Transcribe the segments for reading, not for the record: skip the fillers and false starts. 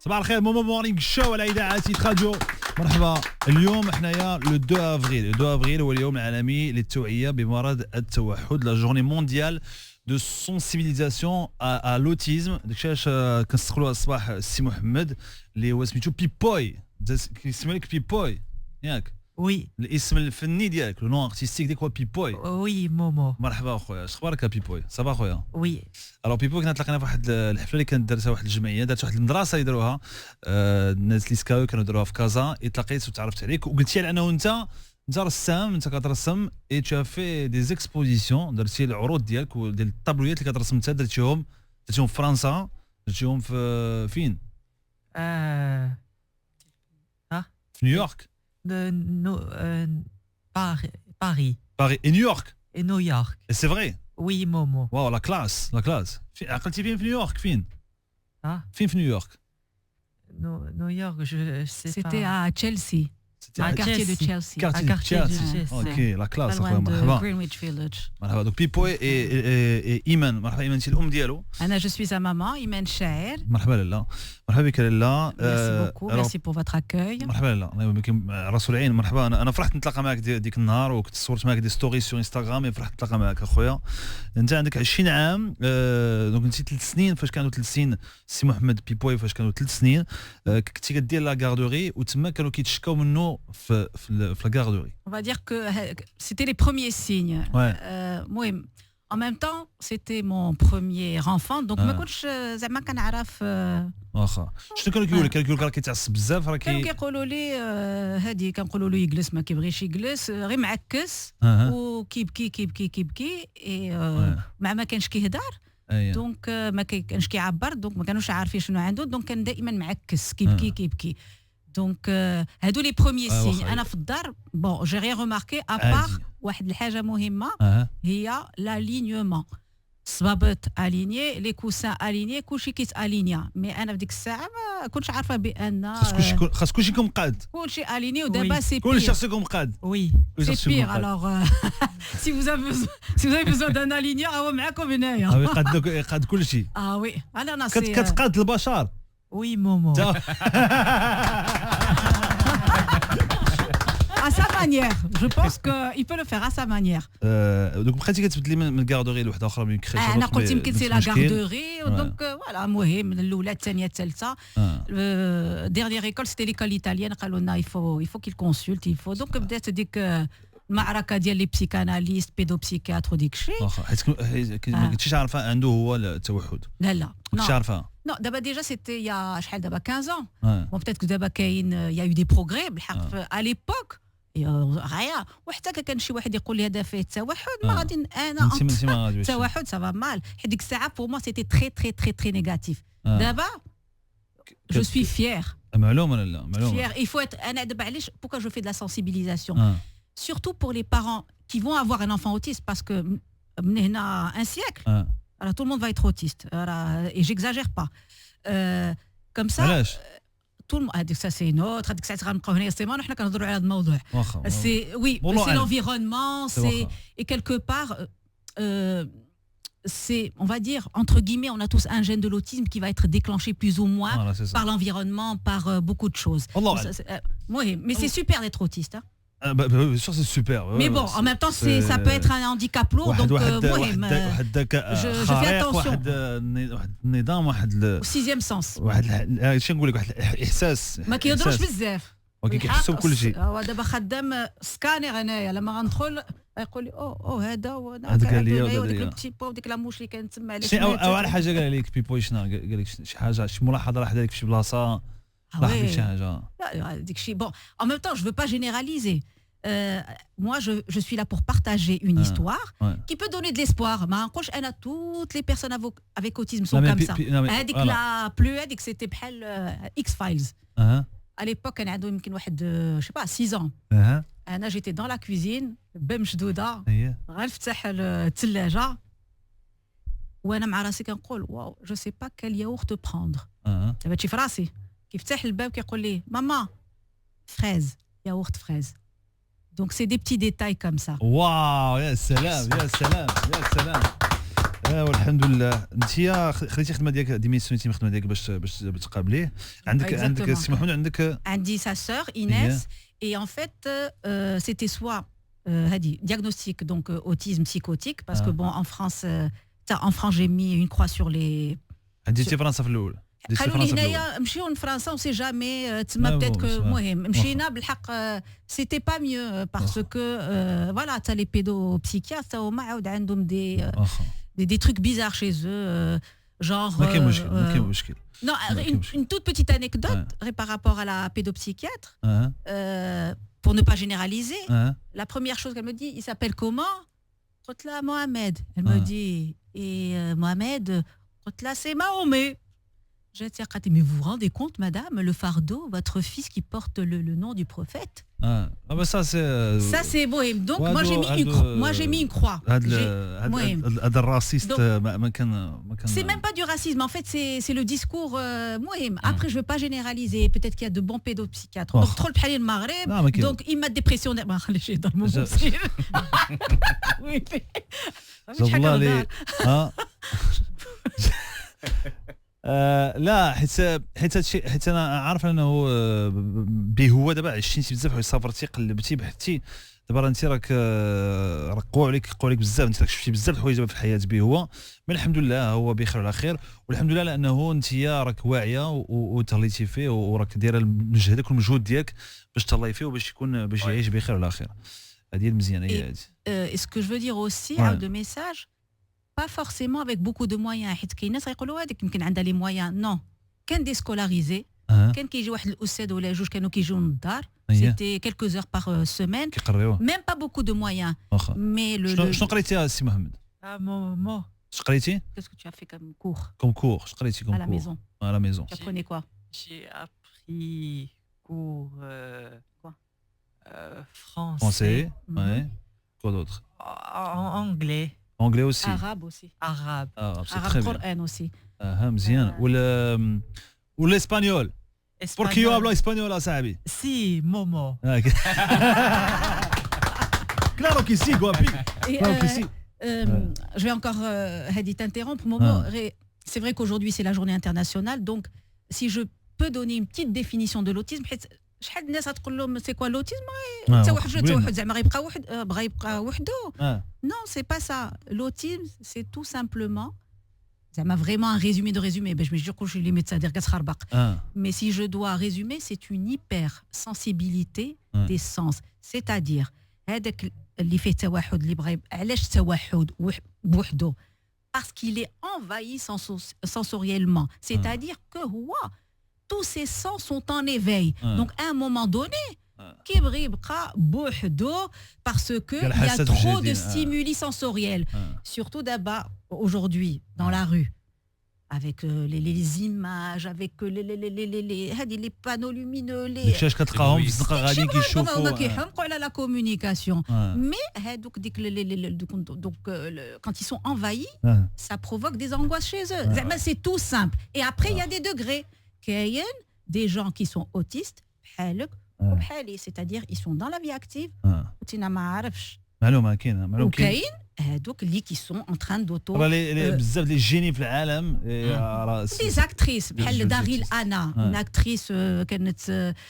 صباح الخير مومو مورنينغ شو على اذاعه راديو مرحبا. اليوم حنايا لو 2 افريل. 2 افريل هو اليوم العالمي للتوعيه بمرض التوحد، لا جورني مونديال دو سونسيبيليزاسيون ا لوتيزم. داكشي كنستقبلوا الصباح السي محمد اللي هو سميتو بيبوي، كيسمى لك بيبوي ياك؟ وي الاسم الفني ديالك، لو نون ارتستيك ديالك هو بيبوي. وي مومو. مرحبا اخويا، اش اخبارك بيبوي؟ صباح اخويا. وي الو بيبوي، كنا تلاقينا في واحد الحفله اللي كانت دارتها واحد الجمعيه، دارت واحد المدرسه اللي داروها الناس اللي سكاو كانوا داروها في كازا. تلاقيت وتعرفت عليك وقلتي لي انا وانت رسام، انت كترسم اي تو في دي زيكسبوزيسيون، درتي العروض ديالك وديال الطابلويات اللي كترسم انت، درتيهم في فرنسا، درتيهم في فين؟ في نيويورك. باري باري نيويورك. نيويورك. سي فري. وي مومو. واو لا كلاس عقلتي فين في نيويورك؟ فين في نيويورك؟ نيويورك C'était à Chelsea. À quartier de Chelsea. Quartier de Chelsea. Ok, la classe اخويا. مرحبا. Greenwich Village. مرحبا. دوك بيبوي اي ايمان. مرحبا ايمان، انت الام ديالو. Anna, je suis sa maman, Imen Chaer. مرحبا لاله. مرحبا بك لاله. Merci beaucoup, merci pour votre accueil. مرحبا لاله، الله يبارك فيك راس العين. مرحبا. انا فرحت نتلاقى معك ديك النهار، وكنت صورت معك دي ستوري سور انستغرام، فرحت نتلاقى معك اخويا. انت عندك 20 عام، دونك انت 3 سنين فاش كانوا 3 سنين سي محمد بيبوي، فاش كانوا 3 سنين كنتي كدير لا غاردوري، وتما كانوا كيتشكاو منه في la garderie. On va dire que c'était les premiers signes. Ouais. Moi, en même temps, c'était mon premier enfant, donc ما كنتش زعما كنعرف. واخا شنو كانوا كيقولوا لك؟ راه كيتعصب بزاف، راه كانوا كيقولوا لي هادي، كنقولوا له يجلس ما كيبغيش يجلس، غير معكس وكيبكي كيبكي كيبكي مع ما كانش كيهضر. دونك ما كانش كيعبر، دونك ما كانوش عارفين شنو عنده، دونك كان دائما معكس كيبكي كيبكي. دونك هادو لي بروميي سين. انا في الدار بون جي ريان ريماركي ابار واحد الحاجه مهمه هي لالينيومون. الصبابط اليني، لي كوسان اليني، كلشي كيتالينيا، مي انا في ديك الساعه ما كنتش عارفه بان خاص كلشي يكون مقاد، كلشي اليني. ودابا سي بير، كلشي خاص يكون مقاد. وي سي بير. الوغ si vous avez besoin d'un aligneur هو معاكم هنايا. يقاد كلشي. وي انا كتقاد البشر. Oui, Momo. À sa manière. Je pense qu'il peut le faire à sa manière. Donc, بقيتي كتبدلي من الكاردوري لوحده اخرى من كريش. انا قلت يمكن سي لا كاردوري، دونك فوالا المهم من الاولى الثانيه الثالثه. ديرنيير ايكول سيتي ليكول ايطاليان، قالوا لنا يفو كيل كونسولت يفو. دونك بدات ديك المعركه ديال لي بسيكاناليست بيدوبسيكياتر وديك الشيء. حيت ما كنتيش عارفه عنده هو التوحد. لا كنتيش عارفه. Non, d'abord déjà c'était il y a شحال دابا 15 ans. Bon peut-être que d'abord il y a eu des progrès بالحق à l'époque. غايا وحتى كان شي واحد يقول لي هذا فيه التوحد، ما غادي انا التوحد سافا مال، حيت ديك الساعه بور موا سيتي تري تري تري تري نيجاتيف. دابا جو سوي فيير. معلومه لا معلومه. Il faut être انا دابا علاش pourquoi je fais de la sensibilisation. Surtout pour les parents qui vont avoir un enfant autiste, parce que من هنا un siècle alors tout le monde va être autiste, et j'exagère pas. Comme ça tout le monde هذيك ça c'est une autre. هذيك الساعه غنبقاو هنا سيمان وحنا كنهضروا على هذا الموضوع. C'est oui, c'est l'environnement, c'est et quelque part c'est, on va dire entre guillemets, on a tous un gène de l'autisme qui va être déclenché plus ou moins par l'environnement, par beaucoup de choses. Mais c'est super d'être autiste, hein. Bien sûr c'est super. Mais bon, en même temps ça peut être un handicap lourd, donc je fais attention. واحد النظام، واحد sixième sens. واحد شنو نقول لك، واحد الاحساس ما كيهضروش بزاف وكيحسوا بكل شيء. هو دابا خدام سكانير هنايا، لما غندخل يقول لي هذا هذا قال لي وديك البتي وديك لاموش اللي كانت تما على شنو اول حاجه قال لك بيبوي؟ شنو قال لك؟ شي حاجه، شي ملاحظه راح دار لك في شي بلاصه؟ Bon, en même temps, je ne veux pas généraliser. Moi, je suis là pour partager une histoire qui peut donner de l'espoir. Toutes les personnes avec autisme sont comme ça. C'était X-Files. À l'époque, je sais pas, 6 ans. J'étais dans la cuisine, بمشدودة غنفتح الثلاجة وأنا مع راسي كنقول واو جو سي با كال ياغورت بروندر. دابا شي في راسي كيفتح الباب كيقول لي ماما فريز، ياغورت فريز. Donc c'est des petits détails comme ça. Waouh, يا سلام يا سلام يا سلام. والحمد لله. انت خليتي خدمه ديالك ديميسيونيتي من الخدمه ديالك باش تقابليه. عندك سي محمود عندك عندي sa sœur Inès et en fait c'était soit diagnostic donc autisme psychotique parce que bon en France j'ai mis une croix sur les عندي فرنسا في الاول قالوا لي هنايا مشيو لفرنسا اون سي جامي تما بدات كو المهم مشينا بالحق سيتي با ميو باسكو فوالا تا لي بيدو بسيكياتر هما عاود عندهم des trucs bizarres chez eux genre ما كاين مشكل non une toute petite anecdote par rapport à la pédopsychiatre pour ne pas généraliser la première chose qu'elle me dit il s'appelle comment قلت لها Mohamed elle me dit et Mohamed قلت لها c'est Mahomet. Mais vous vous rendez compte, madame, le fardeau, votre fils qui porte le nom du prophète. Bah ça c'est bohème. Donc moi j'ai mis une croix. C'est même pas du racisme. En fait, c'est le discours bohème. Après, je veux pas généraliser. Peut-être qu'il y a de bons pédopsychiatres. Donc trop le palais le Maghreb. Donc il m'a dépression. Dans mon لا حيت هادشي حيت انا عارف انه به هو دابا عشتي بزاف سافرتي قلبتي بحثتي دابا انت راك قوا عليك بزاف انت راك شفتي بزاف الحوايج في الحياه به هو من الحمد لله هو بخير وعلى خير والحمد لله لانه انت راك واعيه وتهليتي فيه وراك دايره مجهدك والمجهود ديالك باش تهلاي فيه وباش يكون باش يعيش بخير وعلى خير هذه المزيانه هي هذه. Est-ce que je veux dire aussi de message pas forcément avec beaucoup de moyens حيت كاين ناس يقولوا هذيك يمكن عندها لي مويان نو كان ديسكولاريزي كان كيجي واحد الاستاذ ولا جوج كانوا كيجيو للدار سيتي quelques heures par semaine même pas beaucoup de moyens mais شنو قريتي السي محمد مو شنو قريتي qu'est-ce que tu as fait comme cours شنو قريتي à la maison tu apprenais quoi j'ai appris cours quoi français ouais quoi d'autre anglais aussi arabe aussi arabe Coran aussi مزيان والاسبانيول porque yo hablo español صاحبي si momo claro que sí guapi claro que sí je vais encore t'interrompre Momo c'est vrai qu'aujourd'hui c'est la journée internationale donc si je peux donner une petite définition de l'autisme شحال الناس تقول لهم سي كوا لوتيزم التوحد زعما غيبقى واحد بغى يبقى وحده non c'est pas ça l'autisme c'est tout simplement زعما vraiment un résumé de résumé باش ما يجيوش لي ميدسان دير كتخربق mais si je dois résumer c'est une hypersensibilité des sens c'est-à-dire هذاك اللي فيه توحد اللي بغى علاش توحد بوحده parce qu'il est envahi sensoriellement c'est-à-dire que هو tous ces sens sont en éveil. Donc, à un moment donné, parce qu'il y a trop de stimuli sensoriels. Surtout d'abord, aujourd'hui, dans la rue, avec les images, avec les panneaux lumineux, la communication. Mais donc, quand ils sont envahis, ça provoque des angoisses chez eux. C'est tout simple. Et après, il y a des degrés. كاين des gens qui sont autistes بحالك وبحالي c'est-à-dire ils sont dans la vie active وتينا ما عارفش معلومه كاين وكاين هذوك اللي qui sont en train d'auto بزاف لي جيني في العالم des actrices بحال داريل انا une actrice كانت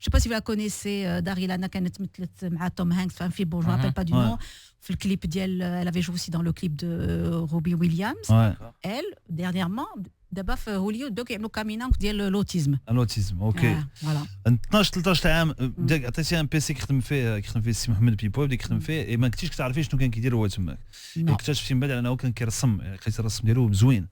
je sais pas si vous la connaissez داريل انا كانت مثلت مع توم هانكس في فيلم je me rappelle pas du nom في الكليب ديال elle avait joué aussi dans le clip de Robbie Williams elle dernièrement دابا في هوليود بداو كيعملوا كامينانك ديال لوتيزم اوكي فوالا 12 13 عام بداك عطيتي ان بيسي كيخدم فيه السي محمد بيبو بدا كيخدم فيه ما كنتيش كتعرفي شنو كان كيدير هو تماك اكتشفتي من بعد انه كان كيرسم لقيتي الرسم ديالو زوين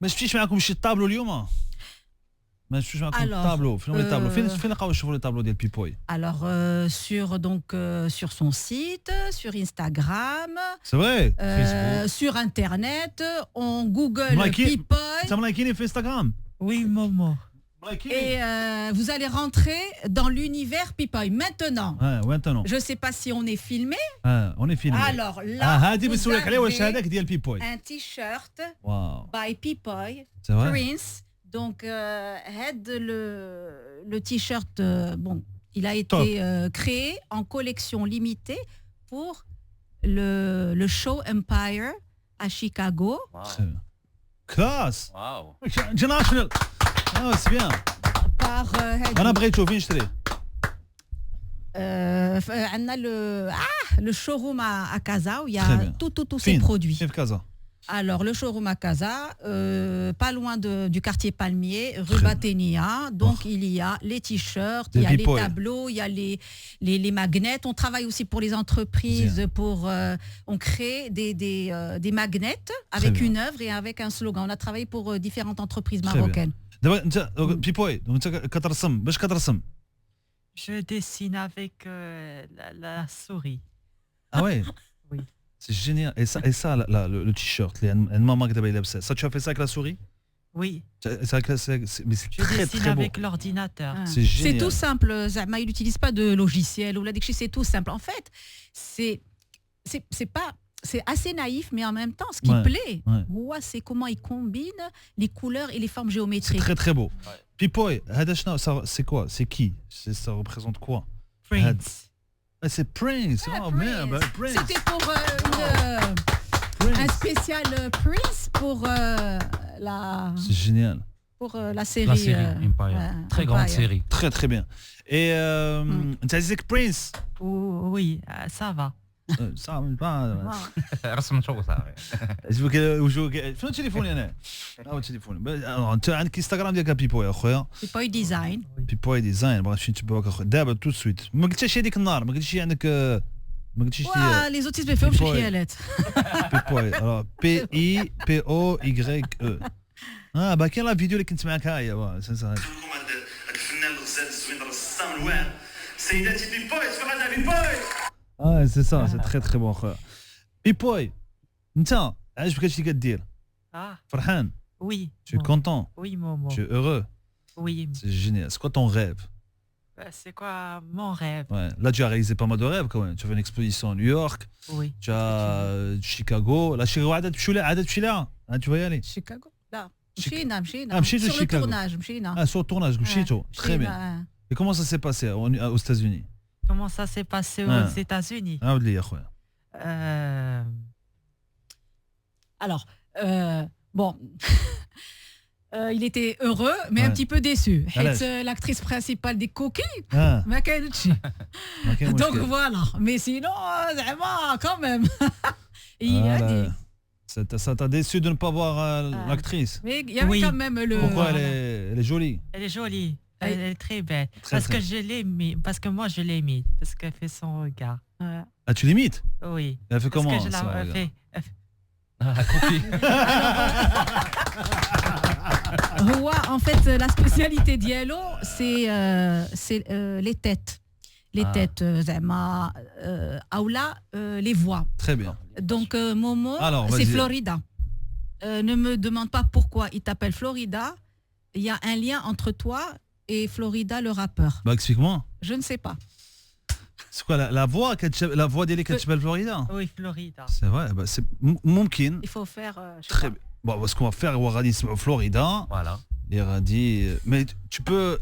ما شفتيش معكم شي طابلو اليوم ما شفتوش معكم الطابلو فين لي طابلو فين نلقاو نشوفوا لي طابلو ديال بيبوي alors sur son site sur Instagram c'est vrai sur internet on google Pipoy ça ملايكيني في Instagram oui maman et vous allez rentrer dans l'univers Pipoy maintenant je sais pas si on est filmé on est filmé alors là هادي بنسولك عليه واش هذاك ديال بيبوي un t-shirt by Pipoy c'est vrai Prince donc le t-shirt bon il a été créé en collection limitée pour le show Empire à Chicago. Classe. Wow. International. Ah, c'est bien. Par أنا بغيتو فين نشري. on a le showroom à Casa où il y a tous ces produits. فين في كازا. Alors, le showroom à Casa, pas loin du quartier Palmier, rue Batenia. Donc, il y a les t-shirts, il y a les tableaux, il y a les magnets. On travaille aussi pour les entreprises. On crée des magnets avec une œuvre et avec un slogan. On a travaillé pour différentes entreprises marocaines. Pipoy, donc Je dessine avec la souris. Ah ouais. Oui. C'est génial. Et ça le t-shirt, ça tu as fait ça avec la souris? Oui. Mais c'est je très dessine très beau. avec l'ordinateur. Ah. C'est génial. C'est tout simple. Zama, il n'utilise pas de logiciel ou c'est tout simple. En fait, c'est assez naïf, mais en même temps, ce qui plaît, c'est comment il combine les couleurs et les formes géométriques. C'est très très beau. Pipoy, c'est quoi? C'est qui? Ça représente quoi? Prince. C'est Prince. Oh merde, Prince. C'était pour un spécial Prince pour la. C'est génial. Pour la série. La série Empire. Très grande série. Très très bien. Et tu as dit que Prince? Oui, ça va. Ça va. رسم شو صافي. شنو تليفوني انا؟ ها تليفوني. انت عندك انستغرام ديالك بيبوي اخويا. بيبوي ديزاين. بيبوي ديزاين بغيت نمشي نتبعوك اخويا دابا تو سويت. ما قلتش هذيك النهار ما قلتش عندك ما قلتش لي زوتيز ما فيهمش الخيالات. بيبوي بي اي بي او واي او كاين لا فيديو اللي كنت معك ها هي هذاك الفنان الغزال الزوين الرسام الواعر سيداتي بيبوي تفرج بيبوي. سي سا سي تري تري بون خويا. بيبوي انت عجبك هادشي اللي كدير؟ فرحان؟ Oui. Tu es content? Oui, Momo. Tu es heureux? Oui. C'est génial. C'est quoi ton rêve? C'est quoi mon rêve? Ouais. Là, tu as réalisé pas mal de rêves quand même. Tu as fait une exposition à New York. Oui. Tu as Chicago. Là, Chicago, tu vas y aller? Chicago. Là. Sur le tournage. Sur le tournage. Très bien. Et comment ça s'est passé aux États-Unis? Comment ça s'est passé aux États-Unis? Alors, bon, il était heureux, mais un petit peu déçu. L'actrice principale des Coquilles, donc voilà. Mais sinon, quand même. Il a dit. Ça t'a déçu de ne pas voir l'actrice? Mais il y avait quand même le. Pourquoi elle est jolie? Elle est jolie. Elle est très belle. Parce que moi je l'imite. Parce qu'elle fait son regard. Ah, tu l'imites? Oui. Elle fait comment? Parce que je la fais. En fait, la spécialité d'Yellow, c'est les têtes. Les têtes, Zema, Aoula, les voix. Très bien. Donc, Momo, c'est Florida. Ne me demande pas pourquoi il t'appelle Florida. Il y a un lien entre toi et Florida, le rappeur. Explique-moi. Je ne sais pas. C'est quoi la voix d'Eli qui s'appelle Florida? Oui, Florida. C'est vrai, c'est mumkin. Il faut faire. Très bien. Bon, ce qu'on va faire, on va dire Florida. Voilà. Il a dit. Mais tu peux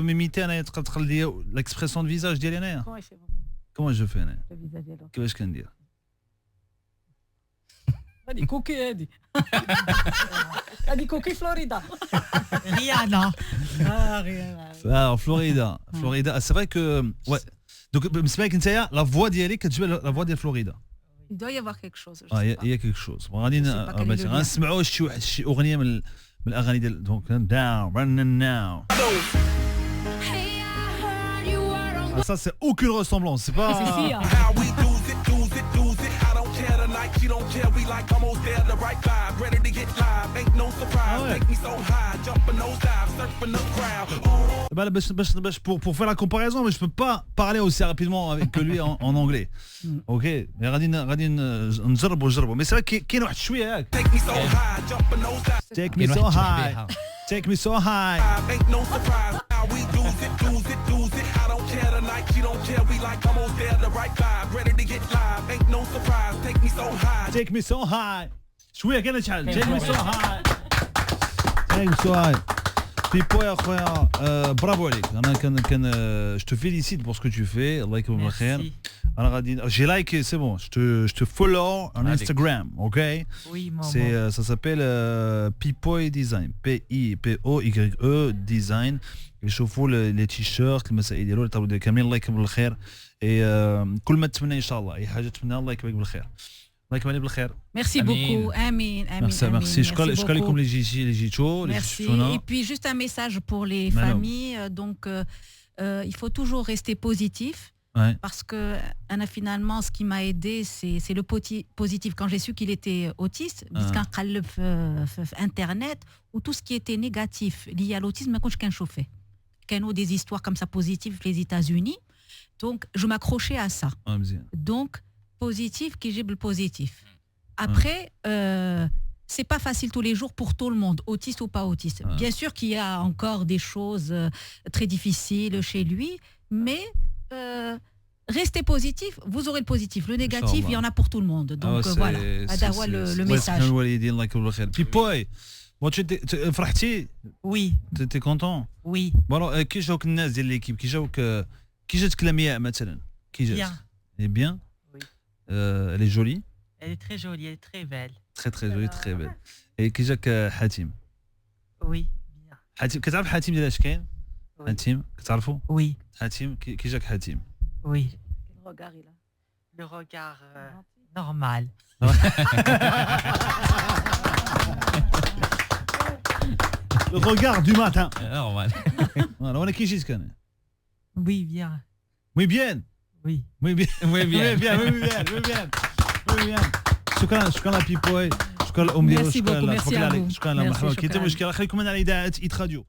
m'imiter, l'expression de visage d'Eli. Comment il fait? Comment je fais? Le visage d'Eli. Qu'est-ce que je peux dire? Adi Coquille, Adi. Adi Coquille Florida. Rihanna. Alors Florida, c'est vrai que ouais. Donc c'est vrai que la voix d'Yali que tu veux la voix de Florida. Il doit y avoir quelque chose. Il y a quelque chose. غادي نسمعوا شي اغنيه من الاغاني ديال دونك down running now. Ça c'est aucune ressemblance, c'est pas. C'est si. She don't care, we like almost there, the right vibe, ready to get live, ain't no surprise, take me so high, jumping those dives, surfing the crowd. Pour faire la comparaison, mais je peux pas parler aussi rapidement que lui en anglais. Ok, mais غادي نجربوا mais c'est vrai كاين واحد شويه هاك. Take me so high, jumping those dives. Take me so high. Take me so high. Ain't no surprise, how we lose it. I don't care tonight, she don't care, we like almost there, the right vibe, ready to get live, ain't no surprise, take me so high. Take me so high. شويه كده شحال. Take me so high. Take me so high. Pipo يا خويا برافو عليك انا كان je te félicite pour ce que tu fais الله يكرمك بالخير انا غادي j'ai liké c'est bon je te follow on Instagram OK oui maman c'est ça s'appelle Pipoy Design PIPOYE Design يشوفوا les t-shirts المسائل ديالو اللي كاملين الله يكرمك بالخير كل ما تتمنى ان شاء الله اي حاجه تتمنى الله يكرمك بالخير الله يكمل بالخير. Merci beaucoup. Amin. Merci. Je connais comme les Jicho. Merci. Et puis juste un message pour les familles. Donc il faut toujours rester positif. Ouais. Parce que finalement ce qui m'a aidé c'est le positif quand j'ai su qu'il était autiste puisqu'un qalb internet où tout ce qui était négatif lié à l'autisme quand je qu'un chauffé. Qu'il y a des histoires comme ça positives les États-Unis. Donc je m'accrochais à ça. Donc positif qui j'ai le positif. Après, c'est pas facile tous les jours pour tout le monde, autiste ou pas autiste. Bien sûr qu'il y a encore des choses très difficiles chez lui, mais restez positif, vous aurez le positif. Le négatif, il y en a pour tout le monde. Donc voilà, Adawa le message. Pipoy, bon, tu فرحتي? Oui. T'es content? Oui. Bon alors, كي جاوك الناس ديال ليكيب كي جاتك لمياء مثلا كي جات؟ Bien. Et bien? Elle est jolie? Elle est très jolie, elle est très belle. Très jolie, très belle. Et كي جاك حاتم؟ Oui, bien. حاتم كتعرف حاتم ديال اش كاين؟ حاتم كتعرفوا؟ Oui. حاتم كي جاك حاتم؟ Oui. Le regard normal. Le regard du matin. Normal. Voilà, وانا كي جيت كان؟ Oui, bien. Oui bien. Oui. Oui bien. Oui, bien. Oui bien. شكرا بيبوي. شكرا الام ديالو. شكرا شكرا مرحبا. كي انت مشكل خليكم من على اذاعه ايت راديو.